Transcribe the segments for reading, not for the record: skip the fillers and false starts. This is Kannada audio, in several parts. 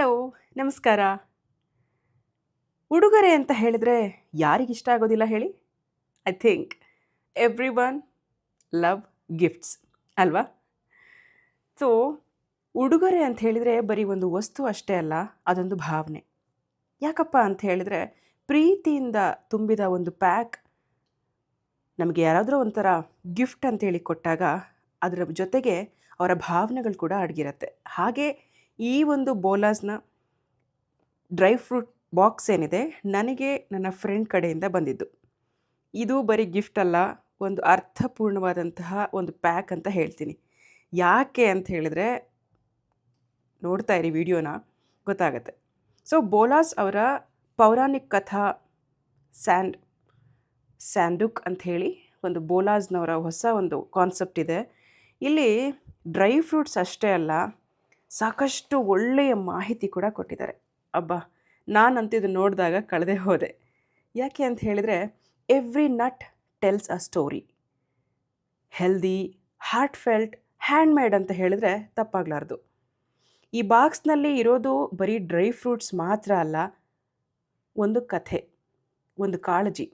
ಹಲೋ, ನಮಸ್ಕಾರ. ಉಡುಗೊರೆ ಅಂತ ಹೇಳಿದ್ರೆ ಯಾರಿಗಿಷ್ಟ ಆಗೋದಿಲ್ಲ ಹೇಳಿ? I think everyone love gifts ಅಲ್ವಾ? ಸೊ ಉಡುಗೊರೆ ಅಂತ ಹೇಳಿದರೆ ಬರೀ ಒಂದು ವಸ್ತು ಅಷ್ಟೇ ಅಲ್ಲ, ಅದೊಂದು ಭಾವನೆ. ಯಾಕಪ್ಪ ಅಂತ ಹೇಳಿದರೆ ಪ್ರೀತಿಯಿಂದ ತುಂಬಿದ ಒಂದು ಪ್ಯಾಕ್ ನಮಗೆ ಯಾರಾದರೂ ಒಂಥರ ಗಿಫ್ಟ್ ಅಂತೇಳಿ ಕೊಟ್ಟಾಗ ಅದರ ಜೊತೆಗೆ ಅವರ ಭಾವನೆಗಳು ಕೂಡ ಅಡಗಿರುತ್ತೆ. ಹಾಗೆ ಈ ಒಂದು ಬೋಲಾಸ್ನ ಡ್ರೈ ಫ್ರೂಟ್ ಬಾಕ್ಸ್ ಏನಿದೆ, ನನಗೆ ನನ್ನ ಫ್ರೆಂಡ್ ಕಡೆಯಿಂದ ಬಂದಿದ್ದು. ಇದು ಬರೀ ಗಿಫ್ಟ್ ಅಲ್ಲ, ಒಂದು ಅರ್ಥಪೂರ್ಣವಾದಂತಹ ಒಂದು ಪ್ಯಾಕ್ ಅಂತ ಹೇಳ್ತೀನಿ. ಯಾಕೆ ಅಂತ ಹೇಳಿದರೆ ನೋಡ್ತಾ ಇರಿ ವಿಡಿಯೋನ, ಗೊತ್ತಾಗತ್ತೆ. ಸೊ ಬೋಲಾಸ್ ಅವರ ಪೌರಾಣಿಕ ಕಥಾ ಸ್ಯಾಂಡುಕ್ ಅಂತ ಹೇಳಿ ಒಂದು ಬೋಲಾಸ್ನವರ ಹೊಸ ಒಂದು ಕಾನ್ಸೆಪ್ಟ್ ಇದೆ. ಇಲ್ಲಿ ಡ್ರೈ ಫ್ರೂಟ್ಸ್ ಅಷ್ಟೇ ಅಲ್ಲ, ಸಾಕಷ್ಟು ಒಳ್ಳೆಯ ಮಾಹಿತಿ ಕೂಡ ಕೊಟ್ಟಿದ್ದಾರೆ. ಅಬ್ಬಾ, ನಾನಂತೂ ಇದು ನೋಡಿದಾಗ ಕಳೆದೇ ಹೋದೆ. ಯಾಕೆ ಅಂತ ಹೇಳಿದರೆ every nut tells a story. Healthy, heart felt, handmade ಅಂತ ಹೇಳಿದರೆ ತಪ್ಪಾಗಲಾರ್ದು. ಈ ಬಾಕ್ಸ್ನಲ್ಲಿ ಇರೋದು ಬರೀ ಡ್ರೈ ಫ್ರೂಟ್ಸ್ ಮಾತ್ರ ಅಲ್ಲ, ಒಂದು ಕಥೆ, ಒಂದು ಕಾಳಜಿ,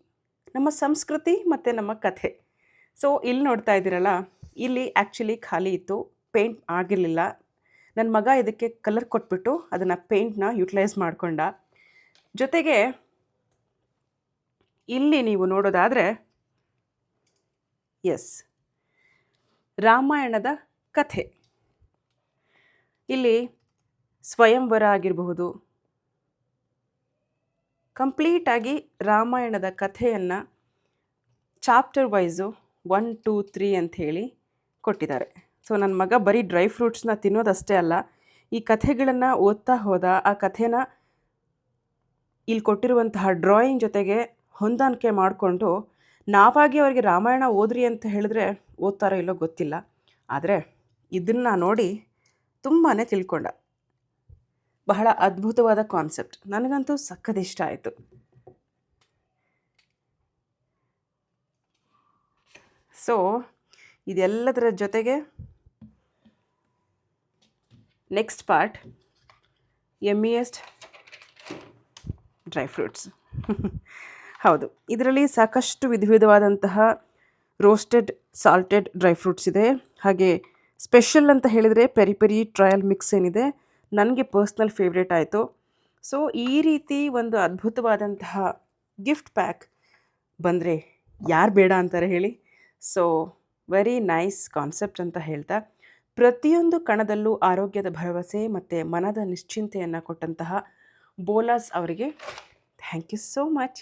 ನಮ್ಮ ಸಂಸ್ಕೃತಿ ಮತ್ತು ನಮ್ಮ ಕಥೆ. ಸೊ ಇಲ್ಲಿ ನೋಡ್ತಾ ಇದ್ದೀರಲ್ಲ, ಇಲ್ಲಿ ಆ್ಯಕ್ಚುಲಿ ಖಾಲಿ ಇತ್ತು, ಪೇಂಟ್ ಆಗಿರಲಿಲ್ಲ. ನನ್ನ ಮಗ ಇದಕ್ಕೆ ಕಲರ್ ಕೊಟ್ಬಿಟ್ಟು ಅದನ್ನು ಪೇಂಟ್ನ ಯುಟಿಲೈಸ್ ಮಾಡಿಕೊಂಡ. ಜೊತೆಗೆ ಇಲ್ಲಿ ನೀವು ನೋಡೋದಾದರೆ ಎಸ್, ರಾಮಾಯಣದ ಕಥೆ. ಇಲ್ಲಿ ಸ್ವಯಂವರ ಆಗಿರಬಹುದು, ಕಂಪ್ಲೀಟಾಗಿ ರಾಮಾಯಣದ ಕಥೆಯನ್ನು ಚಾಪ್ಟರ್ ವೈಸು 1, 2, 3 ಅಂಥೇಳಿ ಕೊಟ್ಟಿದ್ದಾರೆ. ಸೊ ನನ್ನ ಮಗ ಬರೀ ಡ್ರೈ ಫ್ರೂಟ್ಸ್ನ ತಿನ್ನೋದಷ್ಟೇ ಅಲ್ಲ, ಈ ಕಥೆಗಳನ್ನು ಓದ್ತಾ ಹೋದ, ಆ ಕಥೆನ ಇಲ್ಲಿ ಕೊಟ್ಟಿರುವಂತಹ ಡ್ರಾಯಿಂಗ್ ಜೊತೆಗೆ ಹೊಂದಾಣಿಕೆ ಮಾಡಿಕೊಂಡು, ನಾವಾಗಿ ಅವರಿಗೆ ರಾಮಾಯಣ ಓದ್ರಿ ಅಂತ ಹೇಳಿದ್ರೆ ಓದ್ತಾರೋ ಇಲ್ಲೋ ಗೊತ್ತಿಲ್ಲ, ಆದರೆ ಇದನ್ನು ನೋಡಿ ತುಂಬಾ ತಿಳ್ಕೊಂಡ. ಬಹಳ ಅದ್ಭುತವಾದ ಕಾನ್ಸೆಪ್ಟ್, ನನಗಂತೂ ಸಖತ್ ಇಷ್ಟ ಆಯಿತು. ಸೊ ಇದೆಲ್ಲದರ ಜೊತೆಗೆ ನೆಕ್ಸ್ಟ್ ಪಾರ್ಟ್, ಯಮ್ಮಿಯೆಸ್ಟ್ ಡ್ರೈ ಫ್ರೂಟ್ಸ್. ಹೌದು, ಇದರಲ್ಲಿ ಸಾಕಷ್ಟು ವಿಧವಾದಂತಹ ರೋಸ್ಟೆಡ್ ಸಾಲ್ಟೆಡ್ ಡ್ರೈ ಫ್ರೂಟ್ಸ್ ಇದೆ. ಹಾಗೆ ಸ್ಪೆಷಲ್ ಅಂತ ಹೇಳಿದರೆ ಪೆರಿ ಪೆರಿ ಟ್ರಯಲ್ ಮಿಕ್ಸ್ ಏನಿದೆ, ನನಗೆ ಪರ್ಸ್ನಲ್ ಫೇವ್ರೇಟ್ ಆಯಿತು. ಸೊ ಈ ರೀತಿ ಒಂದು ಅದ್ಭುತವಾದಂತಹ ಗಿಫ್ಟ್ ಪ್ಯಾಕ್ ಬಂದರೆ ಯಾರು ಬೇಡ ಅಂತಾರೆ ಹೇಳಿ? ಸೊ ವೆರಿ ನೈಸ್ ಕಾನ್ಸೆಪ್ಟ್ ಅಂತ ಹೇಳ್ತಾ, ಪ್ರತಿಯೊಂದು ಕಣದಲ್ಲೂ ಆರೋಗ್ಯದ ಭರವಸೆ ಮತ್ತು ಮನದ ನಿಶ್ಚಿಂತೆಯನ್ನು ಕೊಟ್ಟಂತಹ ಬೋಲಾಸ್ ಅವರಿಗೆ ಥ್ಯಾಂಕ್ ಯು ಸೋ ಮಚ್.